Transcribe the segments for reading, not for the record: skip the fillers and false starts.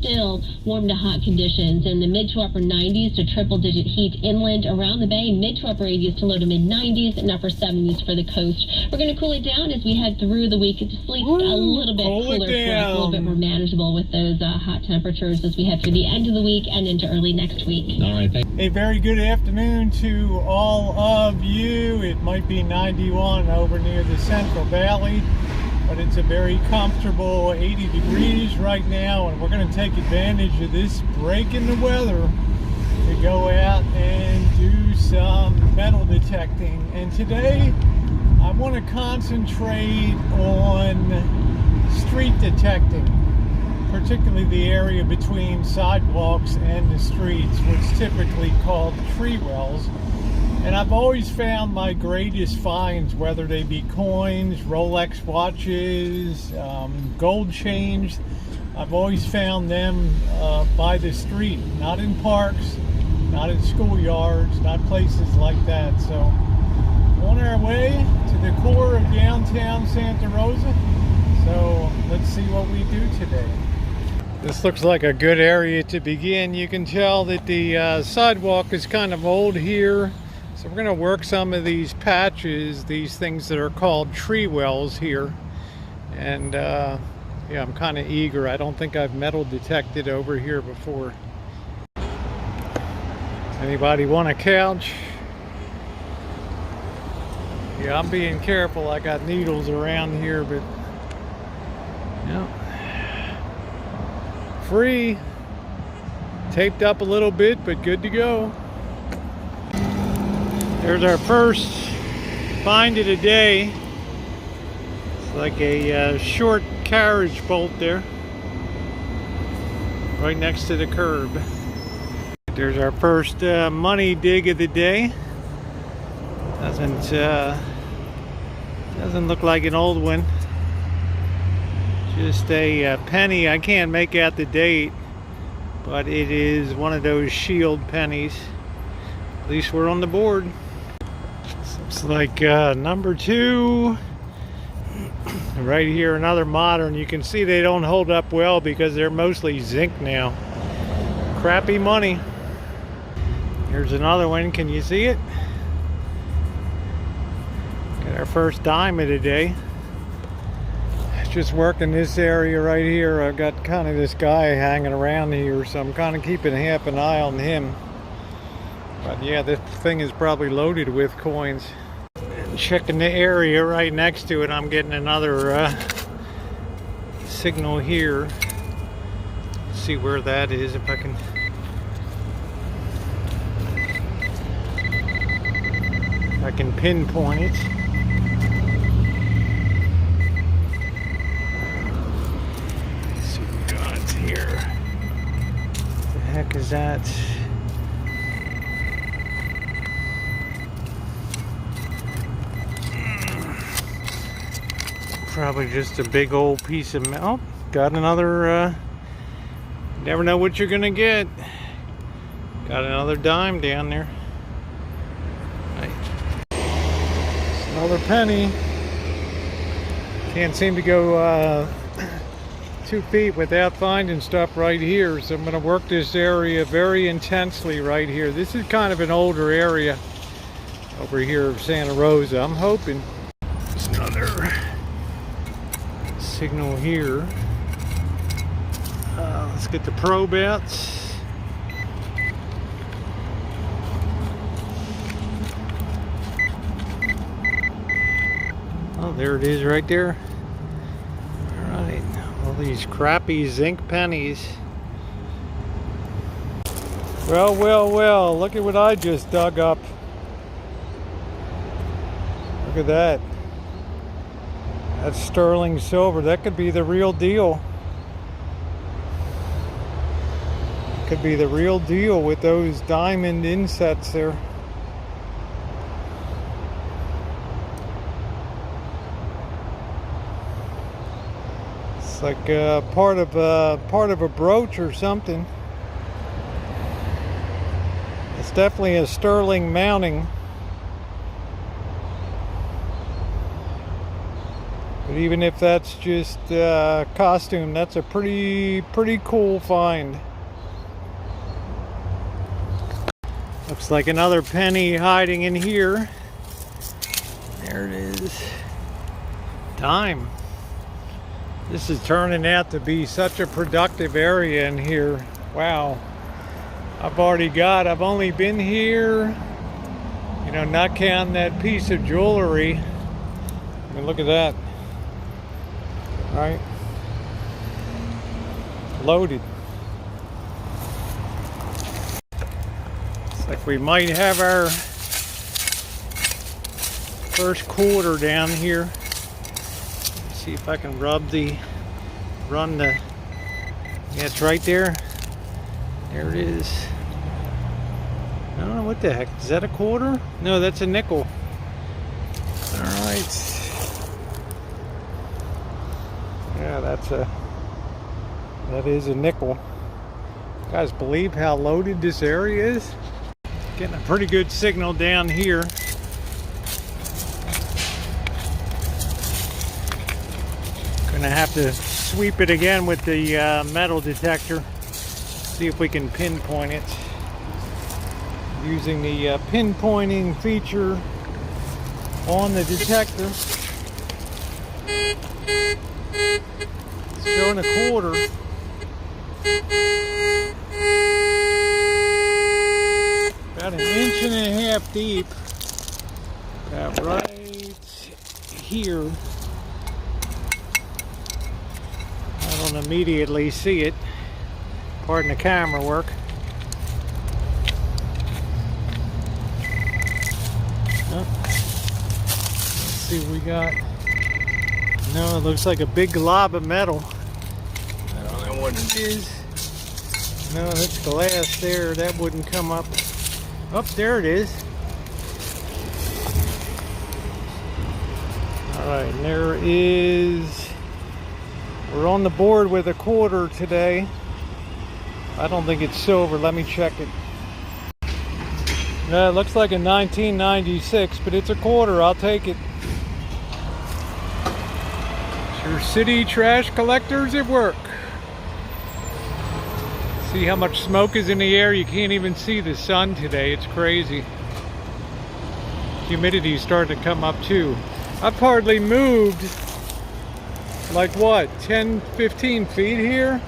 still warm to hot conditions in the mid to upper 90s to triple digit heat inland around the bay, mid to upper 80s to low to mid 90s and upper 70s for the coast. We're going to cool it down as we head through the week. It's at least a little bit cooler for us, a little bit more manageable with those hot temperatures as we head through the end of the week and into early next week. All right, a very good afternoon to all of you. It might be 91 over near the Central Valley, but it's a very comfortable 80 degrees right now, and we're going to take advantage of this break in the weather to go out and do some metal detecting. And today I want to concentrate on street detecting, particularly the area between sidewalks and the streets, what's typically called tree wells. And I've always found my greatest finds, whether they be coins, Rolex watches, gold chains, I've always found them by the street, not in parks, not in schoolyards, not places like that. So on our way to the core of downtown Santa Rosa. So let's see what we do today. This looks like a good area to begin. You can tell that the sidewalk is kind of old here. So we're going to work some of these patches, these things that are called tree wells here. And yeah, I'm kind of eager. I don't think I've metal detected over here before. Anybody want a couch? Yeah, I'm being careful. I got needles around here, but yeah. Free, taped up a little bit, but good to go. There's our first find of the day. It's like a short carriage bolt there, right next to the curb. There's our first money dig of the day. Doesn't look like an old one. Just a penny. I can't make out the date, but it is one of those shield pennies. At least we're on the board. Looks like number 2 right here, another modern. You can see they don't hold up well because they're mostly zinc now. Crappy money. Here's another one. Can you see it? Got our first dime of the day. Just working this area right here. I've got kind of this guy hanging around here, so I'm kind of keeping half an eye on him. But yeah, this thing is probably loaded with coins. And checking the area right next to it, I'm getting another signal here. Let's see where that is, if I can pinpoint it. Here. What the heck is that? Probably just a big old piece of metal. Got another, never know what you're gonna get. Got another dime down there. Right. It's another penny. Can't seem to go 2 feet without finding stuff right here, so I'm going to work this area very intensely right here. This is kind of an older area over here of Santa Rosa. I'm hoping there's another signal here. Let's get the probe out. Oh, there it is right there. All right. All these crappy zinc pennies. Well, look at what I just dug up. Look at that. That's sterling silver. That could be the real deal. Could be the real deal with those diamond insets there. It's like part of a brooch or something. It's definitely a sterling mounting. But even if that's just costume, that's a pretty cool find. Looks like another penny hiding in here. There it is. Dime. This is turning out to be such a productive area in here. Wow. I've only been here, you know, not counting that piece of jewelry. I mean, look at that. Right? Loaded. Looks like we might have our first quarter down here. Let's see if I can run the, yeah, it's right there. There it is. I don't know what the heck, is that a quarter? No, that's a nickel. All right. Yeah, that is a nickel. You guys believe how loaded this area is? Getting a pretty good signal down here. Gonna have to sweep it again with the metal detector. See if we can pinpoint it. Using the pinpointing feature on the detector. It's showing a quarter. About an inch and a half deep. About right here. I don't immediately see it. Pardon the camera work. Let's see what we got. No, it looks like a big glob of metal. I don't know what it is. No, that's glass there. That wouldn't come up. Oh, there it is. Alright, and there is... We're on the board with a quarter today. I don't think it's silver. Let me check it. No, it looks like a 1996, but it's a quarter. I'll take it. It's your city trash collectors at work. See how much smoke is in the air? You can't even see the sun today. It's crazy. Humidity's starting to come up too. I've hardly moved like what, 10, 15 feet here?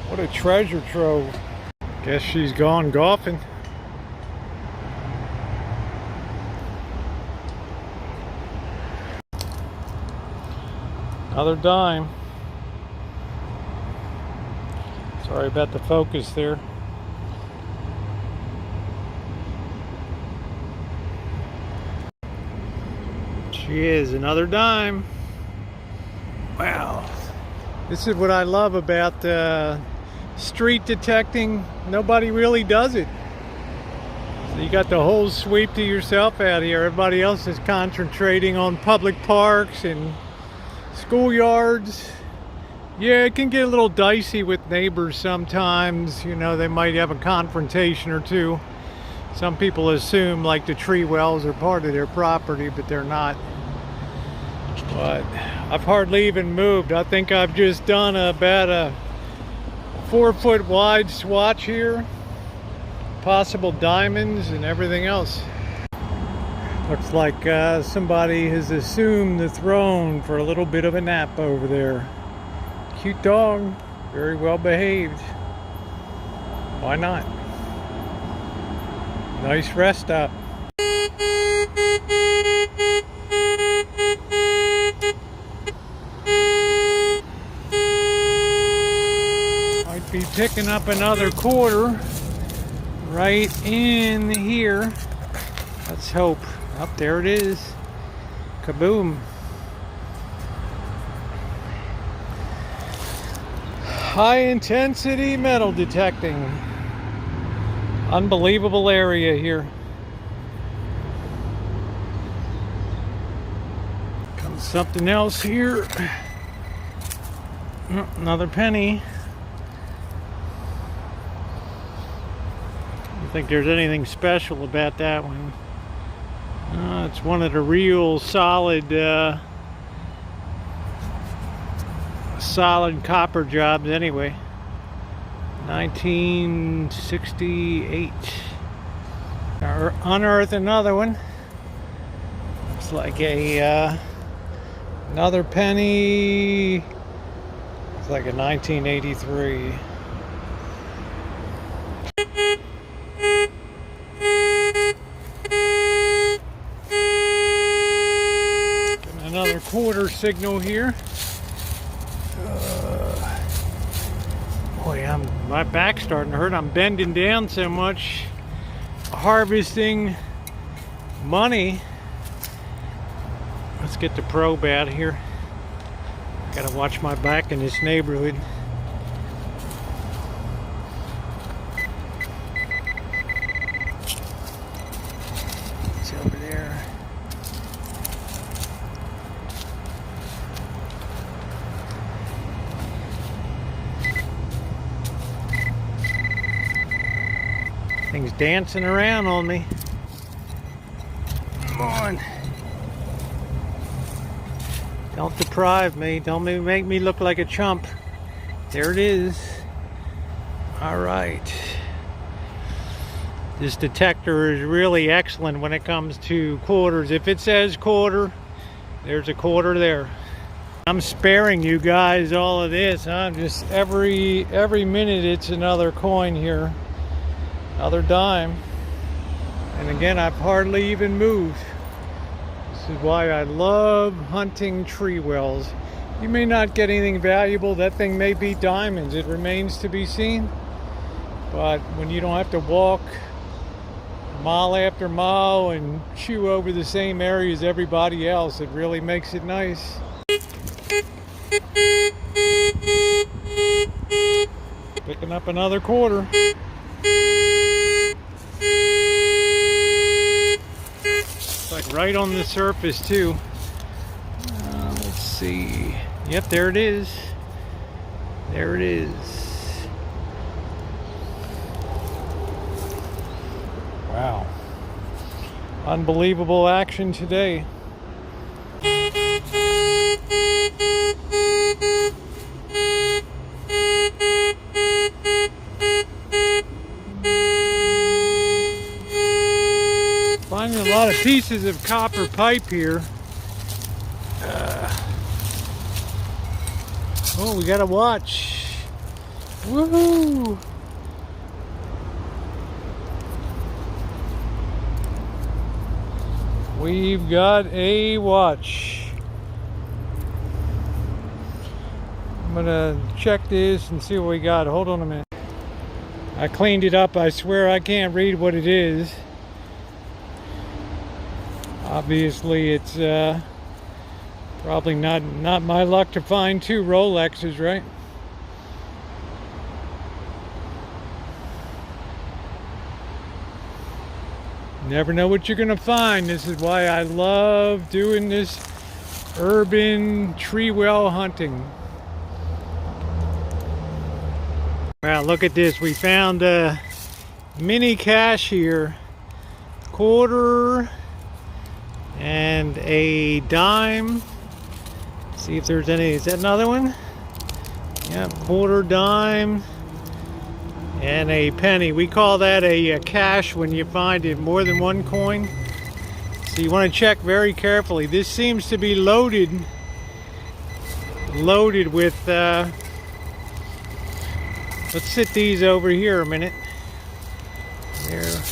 What a treasure trove. Guess she's gone golfing. Another dime. Sorry about the focus there. She is another dime. Wow. This is what I love about street detecting. Nobody really does it. So you got the whole sweep to yourself out here. Everybody else is concentrating on public parks and schoolyards. Yeah, it can get a little dicey with neighbors sometimes. You know, they might have a confrontation or two. Some people assume like the tree wells are part of their property, but they're not. But I've hardly even moved. I think I've just done about a 4-foot wide swatch here. Possible diamonds and everything else. Looks like somebody has assumed the throne for a little bit of a nap over there. Cute dog, very well behaved. Why not? Nice rest stop. Might be picking up another quarter right in here. Let's hope. Up there it is. Kaboom. High intensity metal detecting. Unbelievable area here. Comes something else here. Oh, another penny. I don't think there's anything special about that one. It's one of the real solid solid copper jobs anyway. 1968. Unearth another one. Looks like a another penny. It's like a 1983. Another quarter signal here. Boy, my back's starting to hurt. I'm bending down so much, harvesting money. Let's get the probe out here. Gotta watch my back in this neighborhood. It's over there. Thing's dancing around on me. Come on. Don't deprive me. Don't make me look like a chump. There it is. All right. This detector is really excellent when it comes to quarters. If it says quarter, there's a quarter there. I'm sparing you guys all of this. I'm just every minute it's another coin here. Another dime. And again, I've hardly even moved. This is why I love hunting tree wells. You may not get anything valuable. That thing may be diamonds. It remains to be seen. But when you don't have to walk mile after mile and chew over the same area as everybody else, it really makes it nice. Picking up another quarter. Like right on the surface too. Let's see. Yep, there it is. There it is. Wow. Unbelievable action today. Finding a lot of pieces of copper pipe here. Oh, we gotta watch. Woohoo! We've got a watch. I'm gonna check this and see what we got. Hold on a minute. I cleaned it up. I swear I can't read what it is. Obviously, it's probably not my luck to find two Rolexes, right? Never know what you're gonna find. This is why I love doing this urban tree well hunting. Wow, look at this. We found a mini cache here. Quarter and a dime. See if there's any. Is that another one? Yeah, quarter, dime, and a penny. We call that a cache when you find in more than one coin. So you want to check very carefully. This seems to be loaded with let's sit these over here a minute. There.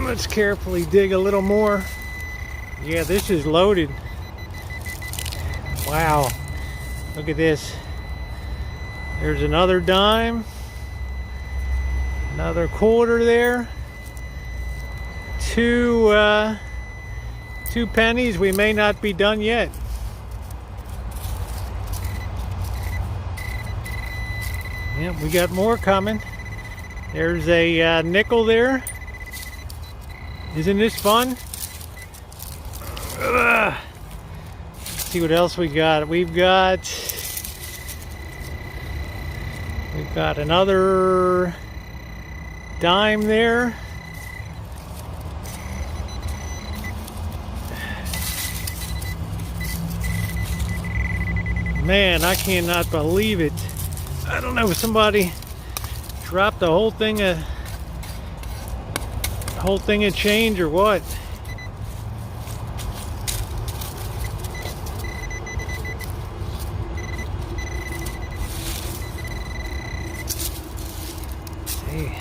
Let's carefully dig a little more. Yeah, this is loaded. Wow. Look at this. There's another dime. Another quarter there. Two pennies. We may not be done yet. Yeah, we got more coming. There's a nickel there. Isn't this fun? Let's see what else we got. We've got another dime there. Man, I cannot believe it. I don't know if somebody dropped the whole thing of change or what. Hey.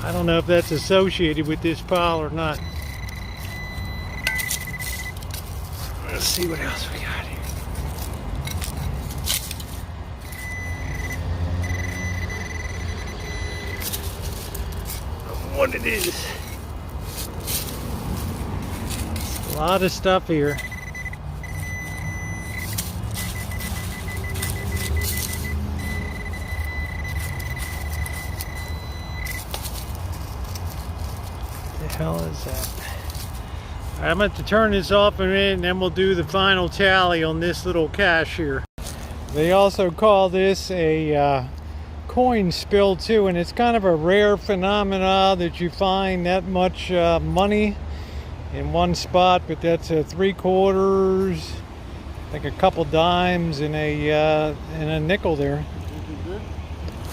I don't know if that's associated with this pile or not. Let's see what else we got here. What it is. A lot of stuff here. What the hell is that? I'm going to turn this off in a minute and then we'll do the final tally on this little cache here. They also call this a coin spill too, and it's kind of a rare phenomena that you find that much money in one spot, but that's a 3/4, I think a couple dimes and a nickel there.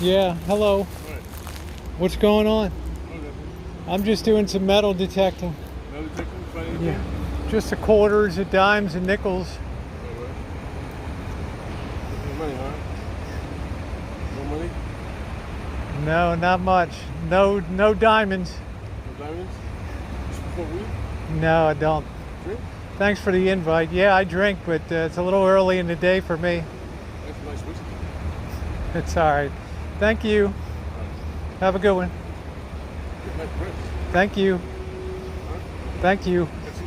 Yeah, hello. What's going on? I'm just doing some metal detecting. Yeah, just the quarters, the dimes, and nickels. Money, huh? No money? No, not much. No diamonds. No diamonds? Just before weed? No, I don't. Drink? Thanks for the invite. Yeah, I drink, but it's a little early in the day for me. That's nice whiskey. It's all right. Thank you. Have a good one. Good night, Prince. Thank you. Huh? Thank you. Yes, you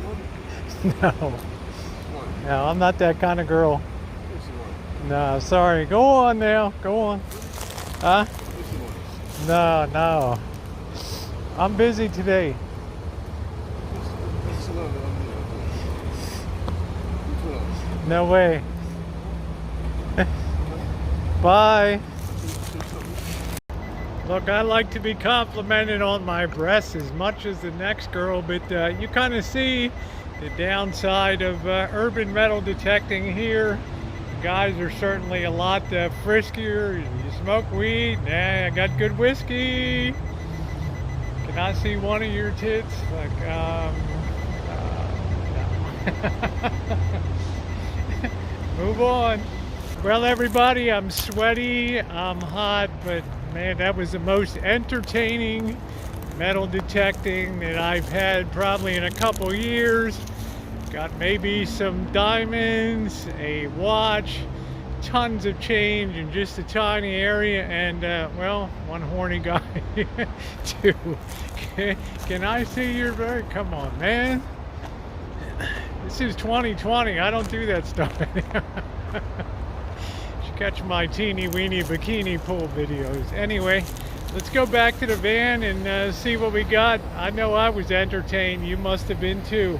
want? No, Why? no, I'm not that kind of girl. Yes, you want? No, sorry. Go on now. Go on. Huh? Yes, you want? No. I'm busy today. Yes, you want? No way. Bye. Look, I like to be complimented on my breasts as much as the next girl, but you kind of see the downside of urban metal detecting here. Guys are certainly a lot friskier. You smoke weed? Nah, I got good whiskey. Can I see one of your tits? Like, no. Move on. Well, everybody, I'm sweaty, I'm hot, but man, that was the most entertaining metal detecting that I've had probably in a couple years. Got maybe some diamonds, a watch, tons of change in just a tiny area, and well, one horny guy. Two. Can I see your bird? Come on, man. This is 2020. I don't do that stuff anymore. Should catch my teeny weeny bikini pool videos. Anyway, let's go back to the van and see what we got. I know I was entertained. You must have been too.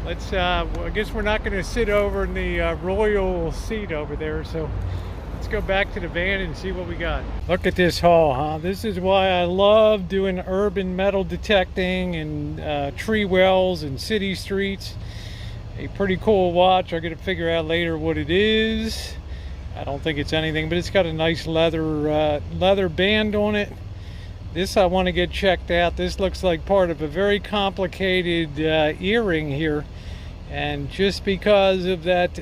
Let's, well, I guess we're not going to sit over in the royal seat over there, so let's go back to the van and see what we got. Look at this haul, huh? This is why I love doing urban metal detecting and tree wells and city streets. A pretty cool watch. I'm going to figure out later what it is. I don't think it's anything, but it's got a nice leather band on it. This I want to get checked out. This looks like part of a very complicated earring here, and just because of that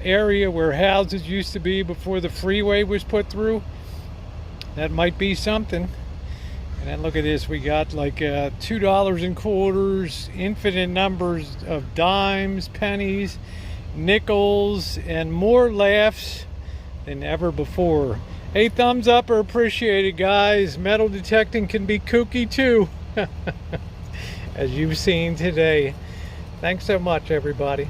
area where houses used to be before the freeway was put through, that might be something. And then look at this, we got like $2 and quarters, infinite numbers of dimes, pennies, nickels, and more laughs than ever before. Hey, thumbs up are appreciated, guys. Metal detecting can be kooky too, as you've seen today. Thanks so much, everybody.